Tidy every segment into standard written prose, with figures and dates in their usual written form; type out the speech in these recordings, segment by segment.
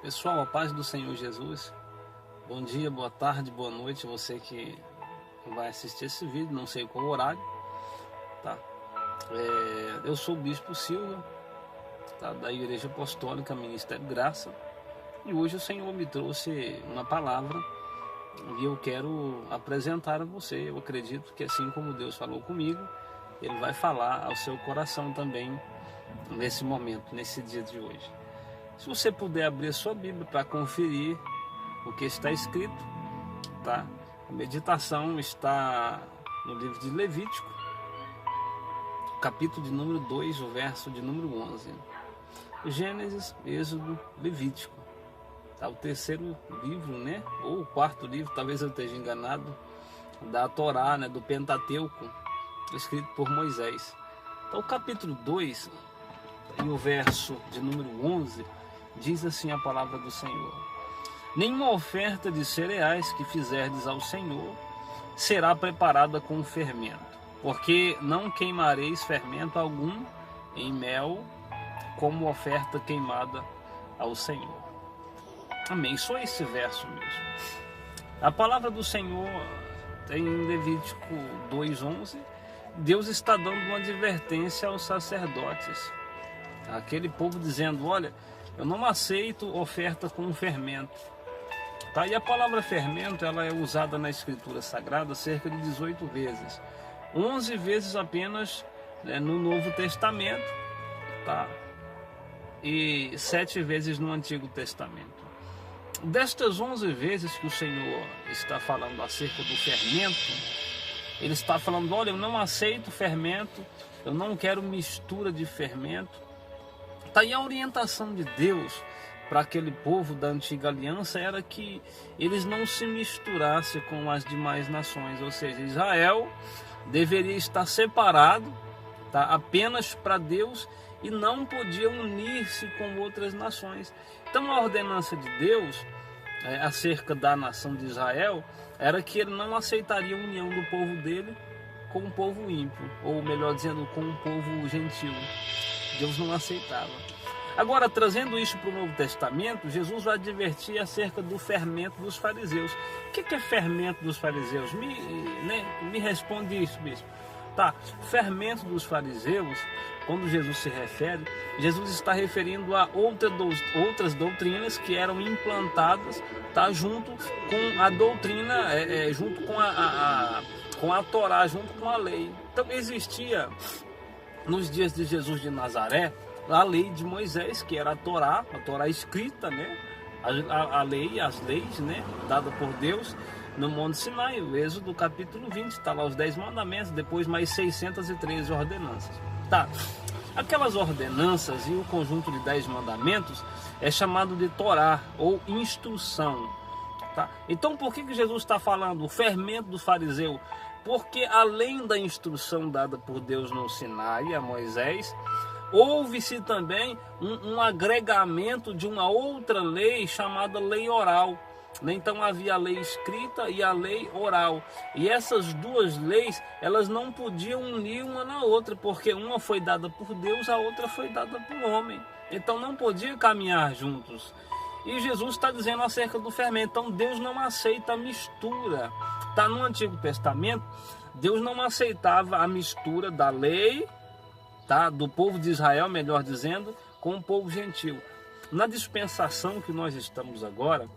Pessoal, a paz do Senhor Jesus. Bom dia, boa tarde, boa noite. Você que vai assistir esse vídeo, não sei qual horário, tá? Eu sou o Bispo Silva, tá? Da Igreja Apostólica Ministério Graça. E hoje o Senhor me trouxe uma palavra e eu quero apresentar a você. Eu acredito que assim como Deus falou comigo, Ele vai falar ao seu coração também nesse momento, nesse dia de hoje. Se você puder abrir a sua Bíblia para conferir o que está escrito, tá? A meditação está no livro de Levítico, capítulo de número 2, o verso de número 11. Gênesis, Êxodo, Levítico. Tá? O terceiro livro, né? Ou o quarto livro, talvez eu esteja enganado, da Torá, né? Do Pentateuco, escrito por Moisés. Então, o capítulo 2 e o verso de número 11 diz assim a palavra do Senhor: nenhuma oferta de cereais que fizerdes ao Senhor será preparada com fermento, porque não queimareis fermento algum em mel como oferta queimada ao Senhor. Amém. Só esse verso mesmo. A palavra do Senhor em Levítico 2:11, Deus está dando uma advertência aos sacerdotes, aquele povo dizendo: olha, eu não aceito oferta com fermento. Tá? E a palavra fermento, ela é usada na Escritura Sagrada cerca de 18 vezes. 11 vezes apenas, né, no Novo Testamento, tá? E 7 vezes no Antigo Testamento. Destas 11 vezes que o Senhor está falando acerca do fermento, Ele está falando: olha, eu não aceito fermento, eu não quero mistura de fermento. Tá, e a orientação de Deus para aquele povo da antiga aliança era que eles não se misturassem com as demais nações, ou seja, Israel deveria estar separado, tá, apenas para Deus, e não podia unir-se com outras nações. Então a ordenança de Deus acerca da nação de Israel era que ele não aceitaria a união do povo dele com o povo ímpio, ou melhor dizendo, com o povo gentil. Deus não aceitava. Agora, trazendo isso para o Novo Testamento, Jesus vai advertir acerca do fermento dos fariseus. O que é fermento dos fariseus? Me responde isso, bispo. Tá, fermento dos fariseus, quando Jesus se refere, Jesus está referindo a outras doutrinas que eram implantadas, tá, junto com a doutrina, junto com a Torá, junto com a lei. Então existia, nos dias de Jesus de Nazaré, a lei de Moisés, que era a Torá escrita, né? A lei, as leis, né? Dada por Deus no Monte Sinai, o Êxodo capítulo 20, está lá os 10 mandamentos, depois mais 613 ordenanças. Tá, aquelas ordenanças e o conjunto de 10 mandamentos é chamado de Torá, ou instrução. Tá? Então por que Jesus está falando o fermento do fariseu? Porque além da instrução dada por Deus no Sinai a Moisés, houve-se também um agregamento de uma outra lei chamada lei oral. Então havia a lei escrita e a lei oral. E essas duas leis, elas não podiam unir uma na outra, porque uma foi dada por Deus, a outra foi dada por homem. Então não podia caminhar juntos. E Jesus está dizendo acerca do fermento. Então Deus não aceita a mistura. Está no Antigo Testamento, Deus não aceitava a mistura da lei, tá, do povo de Israel, melhor dizendo, com o povo gentil. Na dispensação que nós estamos agora,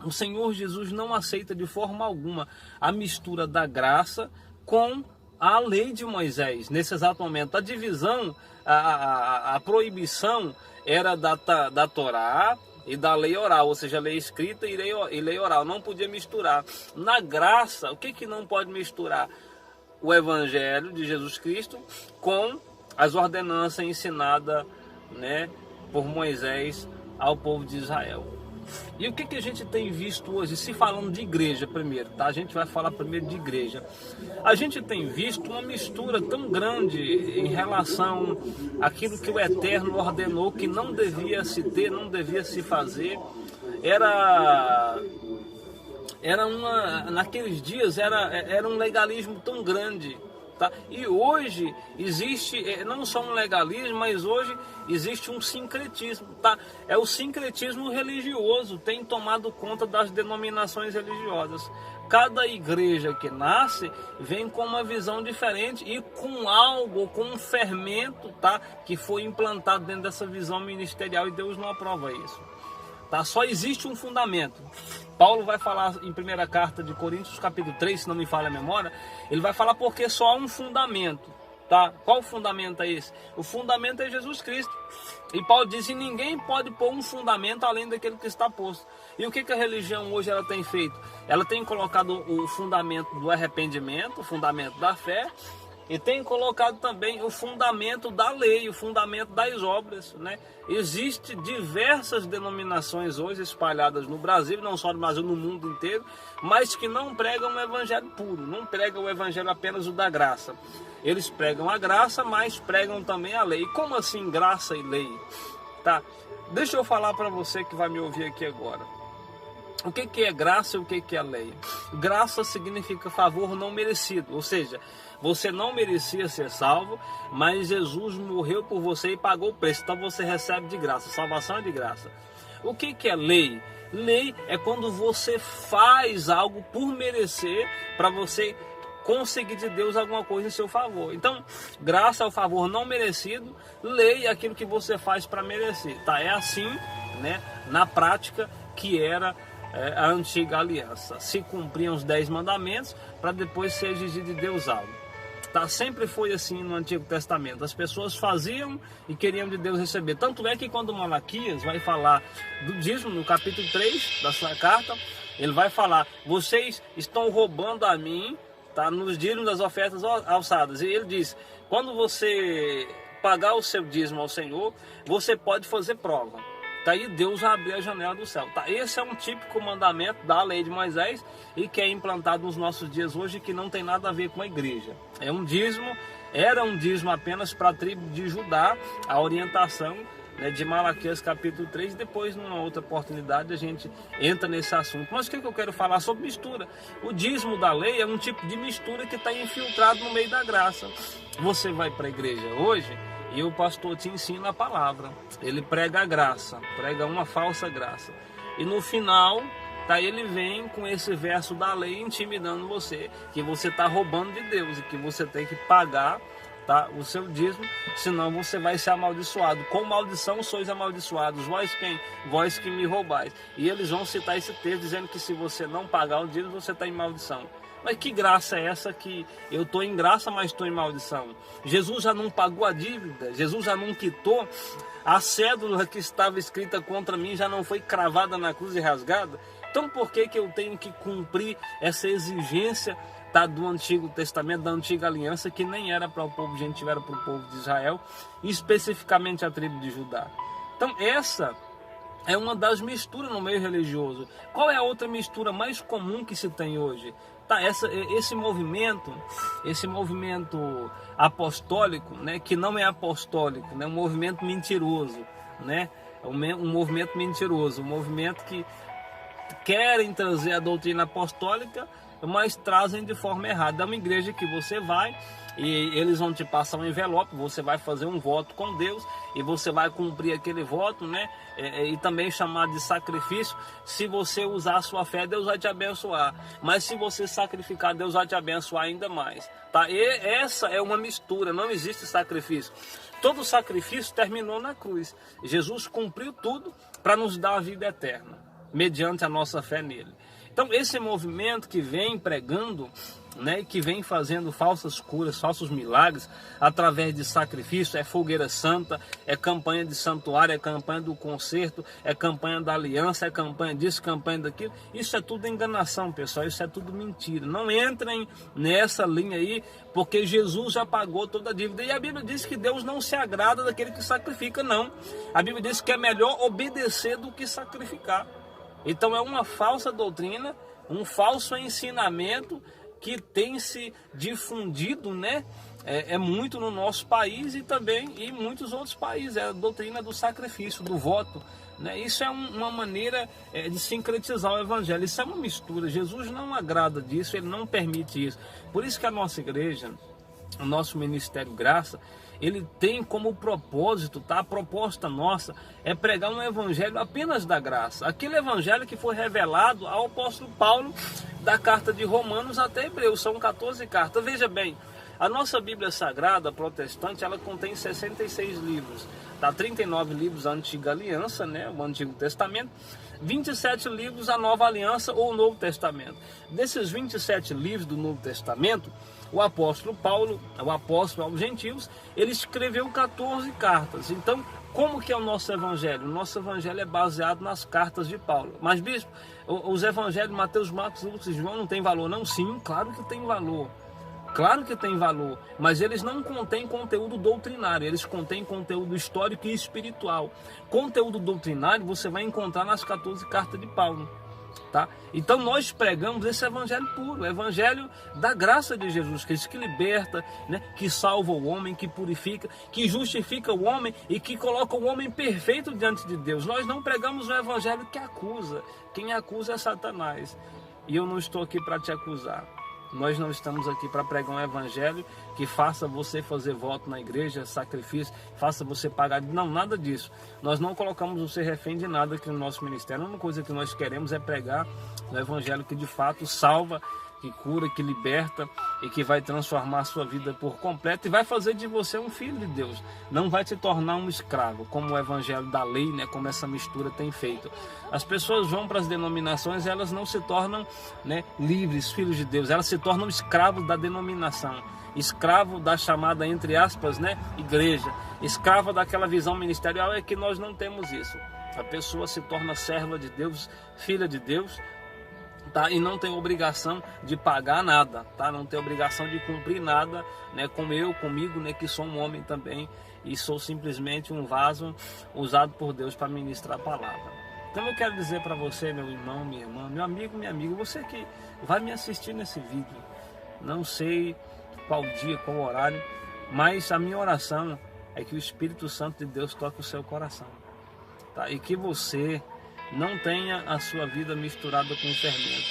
o Senhor Jesus não aceita de forma alguma a mistura da graça com a lei de Moisés. Nesse exato momento, a divisão, a proibição era da Torá e da lei oral, ou seja, lei escrita e lei oral. Não podia misturar. Na graça, o que não pode misturar? O Evangelho de Jesus Cristo com as ordenanças ensinadas, né, por Moisés ao povo de Israel. E o que a gente tem visto hoje, se falando de igreja primeiro, tá? A gente vai falar primeiro de igreja. A gente tem visto uma mistura tão grande em relação àquilo que o Eterno ordenou que não devia se ter, não devia se fazer. Naqueles dias era um legalismo tão grande, Tá? E hoje existe não só um legalismo, mas hoje existe um sincretismo. Tá? É o sincretismo religioso, tem tomado conta das denominações religiosas. Cada igreja que nasce vem com uma visão diferente e com algo, com um fermento, tá? Que foi implantado dentro dessa visão ministerial, e Deus não aprova isso. Tá? Só existe um fundamento. Paulo vai falar em 1ª carta de Coríntios, capítulo 3, se não me falha a memória, ele vai falar porque só há um fundamento. Tá? Qual fundamento é esse? O fundamento é Jesus Cristo. E Paulo diz que ninguém pode pôr um fundamento além daquele que está posto. E o que a religião hoje ela tem feito? Ela tem colocado o fundamento do arrependimento, o fundamento da fé, e tem colocado também o fundamento da lei, o fundamento das obras, né? Existem diversas denominações hoje espalhadas no Brasil, não só no Brasil, no mundo inteiro, mas que não pregam o evangelho puro, não pregam o evangelho apenas o da graça. Eles pregam a graça, mas pregam também a lei. Como assim graça e lei? Tá? Deixa eu falar para você que vai me ouvir aqui agora. O que é graça e o que é lei? Graça significa favor não merecido, ou seja, você não merecia ser salvo, mas Jesus morreu por você e pagou o preço, então você recebe de graça, salvação é de graça. O que é lei? Lei é quando você faz algo por merecer, para você conseguir de Deus alguma coisa em seu favor. Então, graça é o favor não merecido, lei é aquilo que você faz para merecer. Tá? É assim, né, na prática que era a antiga aliança. Se cumpriam os 10 mandamentos para depois ser exigido de Deus algo. Tá? Sempre foi assim no Antigo Testamento. As pessoas faziam e queriam de Deus receber. Tanto é que quando Malaquias vai falar do dízimo, no capítulo 3 da sua carta, ele vai falar: vocês estão roubando a mim, tá, nos dízimos das ofertas alçadas. E ele diz: quando você pagar o seu dízimo ao Senhor, você pode fazer prova. Daí Deus abriu a janela do céu. Tá? Esse é um típico mandamento da lei de Moisés e que é implantado nos nossos dias hoje, que não tem nada a ver com a igreja. É um dízimo, era um dízimo apenas para a tribo de Judá, a orientação, né, de Malaquias capítulo 3. Depois, numa outra oportunidade, a gente entra nesse assunto. Mas o que eu quero falar sobre mistura? O dízimo da lei é um tipo de mistura que está infiltrado no meio da graça. Você vai para a igreja hoje e o pastor te ensina a palavra. Ele prega a graça, prega uma falsa graça. E no final, tá, ele vem com esse verso da lei intimidando você, que você está roubando de Deus e que você tem que pagar, tá, o seu dízimo, senão você vai ser amaldiçoado. Com maldição sois amaldiçoados, vós que me roubais. E eles vão citar esse texto dizendo que se você não pagar o dízimo, você está em maldição. Mas que graça é essa que eu estou em graça, mas estou em maldição? Jesus já não pagou a dívida, Jesus já não quitou, a cédula que estava escrita contra mim já não foi cravada na cruz e rasgada. Então por que eu tenho que cumprir essa exigência, tá, do Antigo Testamento, da Antiga Aliança, que nem era para o povo gentil, era para o povo de Israel, e especificamente a tribo de Judá? Então essa é uma das misturas no meio religioso. Qual é a outra mistura mais comum que se tem hoje? Tá, esse movimento apostólico, né, que não é apostólico, né, um movimento mentiroso, né, um movimento mentiroso, um movimento que querem trazer a doutrina apostólica, mas trazem de forma errada. É uma igreja que você vai e eles vão te passar um envelope, você vai fazer um voto com Deus e você vai cumprir aquele voto, né? E também chamado de sacrifício. Se você usar a sua fé, Deus vai te abençoar, mas se você sacrificar, Deus vai te abençoar ainda mais, tá? E essa é uma mistura, não existe sacrifício. Todo sacrifício terminou na cruz. Jesus cumpriu tudo para nos dar a vida eterna, mediante a nossa fé nele. Então esse movimento que vem pregando, né, que vem fazendo falsas curas, falsos milagres através de sacrifício, é fogueira santa, é campanha de santuário, é campanha do concerto, é campanha da aliança, é campanha disso, campanha daquilo. Isso é tudo enganação, pessoal, isso é tudo mentira. Não entrem nessa linha aí, porque Jesus já pagou toda a dívida. E a Bíblia diz que Deus não se agrada daquele que sacrifica, não. A Bíblia diz que é melhor obedecer do que sacrificar. Então é uma falsa doutrina, um falso ensinamento que tem se difundido, né? É muito no nosso país e também em muitos outros países. É a doutrina do sacrifício, do voto, né? Isso é uma maneira de sincretizar o evangelho. Isso é uma mistura. Jesus não agrada disso, ele não permite isso. Por isso que a nossa igreja, o nosso Ministério Graça, ele tem como propósito, tá? A proposta nossa é pregar um evangelho apenas da graça. Aquele evangelho que foi revelado ao apóstolo Paulo, da carta de Romanos até Hebreus, são 14 cartas. Veja bem, a nossa Bíblia Sagrada protestante, ela contém 66 livros, tá? 39 livros a Antiga Aliança, né? O Antigo Testamento, 27 livros a Nova Aliança ou o Novo Testamento. Desses 27 livros do Novo Testamento, o apóstolo Paulo, o apóstolo aos gentios, ele escreveu 14 cartas. Então, como que é o nosso evangelho? O nosso evangelho é baseado nas cartas de Paulo. Mas, bispo, os evangelhos Mateus, Marcos, Lucas e João não tem valor? Não, sim, claro que tem valor. Claro que tem valor, mas eles não contêm conteúdo doutrinário, eles contêm conteúdo histórico e espiritual. Conteúdo doutrinário você vai encontrar nas 14 cartas de Paulo, tá? Então nós pregamos esse evangelho puro, o evangelho da graça de Jesus Cristo, que liberta, né? Que salva o homem, que purifica, que justifica o homem e que coloca o homem perfeito diante de Deus. Nós não pregamos o evangelho que acusa, quem acusa é Satanás, e eu não estou aqui para te acusar. Nós não estamos aqui para pregar um evangelho que faça você fazer voto na igreja, sacrifício, faça você pagar. Não, nada disso. Nós não colocamos você refém de nada aqui no nosso ministério. A única coisa que nós queremos é pregar o evangelho que de fato salva, que cura, que liberta e que vai transformar a sua vida por completo e vai fazer de você um filho de Deus. Não vai te tornar um escravo, como o evangelho da lei, né, como essa mistura tem feito. As pessoas vão para as denominações e elas não se tornam, né, livres, filhos de Deus, elas se tornam escravos da denominação, escravo da chamada, entre aspas, né, igreja, escravo daquela visão ministerial. É que nós não temos isso. A pessoa se torna serva de Deus, filha de Deus, tá? E não tem obrigação de pagar nada, tá? Não tem obrigação de cumprir nada, né? Como eu, comigo, né? Que sou um homem também e sou simplesmente um vaso usado por Deus para ministrar a palavra. Então eu quero dizer para você, meu irmão, minha irmã, meu amigo, minha amiga, você que vai me assistir nesse vídeo, não sei qual dia, qual horário, mas a minha oração é que o Espírito Santo de Deus toque o seu coração, tá? E que você não tenha a sua vida misturada com o fermento.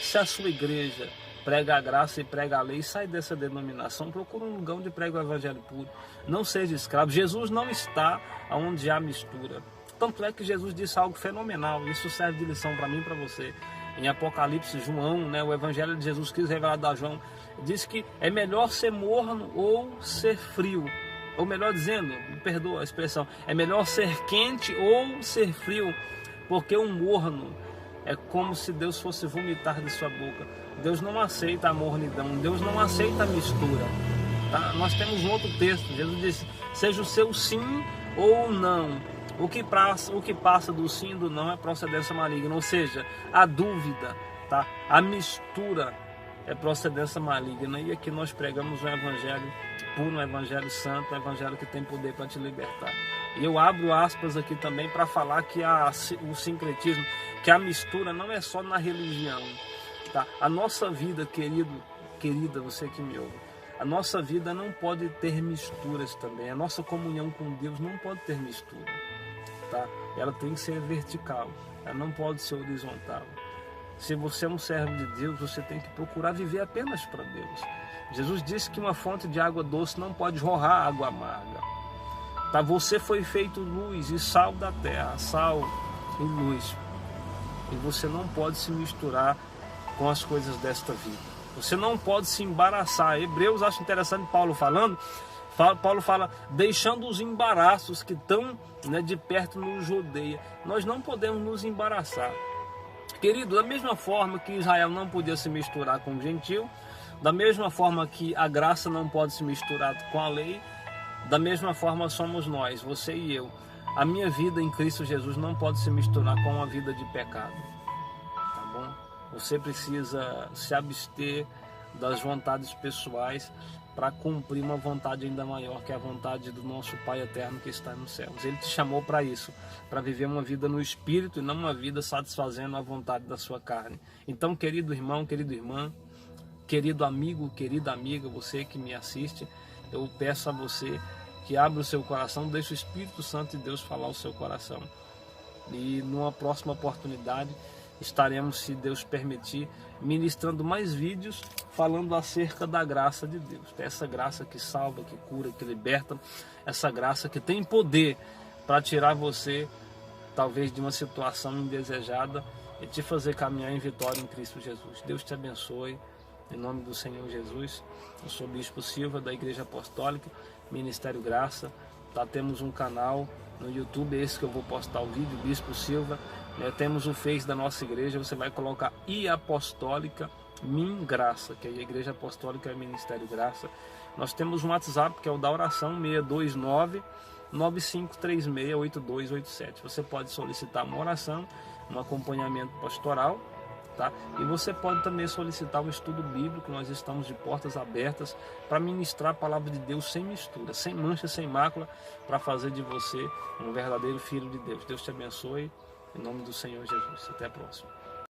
Se a sua igreja prega a graça e prega a lei, sai dessa denominação, procura um lugar onde prega o evangelho puro. Não seja escravo. Jesus não está onde há mistura. Tanto é que Jesus disse algo fenomenal. Isso serve de lição para mim e para você. Em Apocalipse, João, né, o evangelho de Jesus Cristo revelado a João, diz que é melhor ser morno ou ser frio. Ou melhor dizendo, me perdoa a expressão, é melhor ser quente ou ser frio. Porque um morno é como se Deus fosse vomitar de sua boca. Deus não aceita a mornidão, Deus não aceita a mistura, tá? Nós temos um outro texto, Jesus disse, seja o seu sim ou não. O que passa do sim e do não é procedência maligna, ou seja, a dúvida, tá? A mistura é procedência maligna. E aqui nós pregamos um evangelho puro, um evangelho santo, um evangelho que tem poder para te libertar. E eu abro aspas aqui também para falar que o sincretismo, que a mistura não é só na religião, tá? A nossa vida, querida, você que me ouve, a nossa vida não pode ter misturas também. A nossa comunhão com Deus não pode ter mistura, tá? Ela tem que ser vertical, ela não pode ser horizontal. Se você é um servo de Deus, você tem que procurar viver apenas para Deus. Jesus disse que uma fonte de água doce não pode jorrar água amarga. Tá? Você foi feito luz e sal da terra, sal e luz. E você não pode se misturar com as coisas desta vida. Você não pode se embaraçar. Hebreus, acho interessante Paulo falando. Paulo fala, deixando os embaraços que estão, né, de perto nos rodeia. Nós não podemos nos embaraçar. Querido, da mesma forma que Israel não podia se misturar com o gentil, da mesma forma que a graça não pode se misturar com a lei, da mesma forma somos nós, você e eu. A minha vida em Cristo Jesus não pode se misturar com uma vida de pecado, tá bom? Você precisa se abster das vontades pessoais para cumprir uma vontade ainda maior, que é a vontade do nosso Pai eterno que está nos céus. Ele te chamou para isso, para viver uma vida no Espírito e não uma vida satisfazendo a vontade da sua carne. Então, querido irmão, querida irmã, querido amigo, querida amiga, você que me assiste, eu peço a você que abra o seu coração, deixe o Espírito Santo de Deus falar o seu coração. E numa próxima oportunidade, estaremos, se Deus permitir, ministrando mais vídeos falando acerca da graça de Deus. Essa graça que salva, que cura, que liberta, essa graça que tem poder para tirar você, talvez, de uma situação indesejada e te fazer caminhar em vitória em Cristo Jesus. Deus te abençoe, em nome do Senhor Jesus. Eu sou o Bispo Silva, da Igreja Apostólica, Ministério Graça. Temos um canal no YouTube, esse que eu vou postar o vídeo, Bispo Silva. Temos o Face da nossa igreja, você vai colocar I Apostólica Min Graça, que é a Igreja Apostólica é Ministério Graça. Nós temos um WhatsApp, que é o da oração, 629-9536-8287. Você pode solicitar uma oração, um acompanhamento pastoral, tá? E você pode também solicitar um estudo bíblico. Nós estamos de portas abertas para ministrar a palavra de Deus sem mistura, sem mancha, sem mácula, para fazer de você um verdadeiro filho de Deus. Deus te abençoe, em nome do Senhor Jesus. Até a próxima.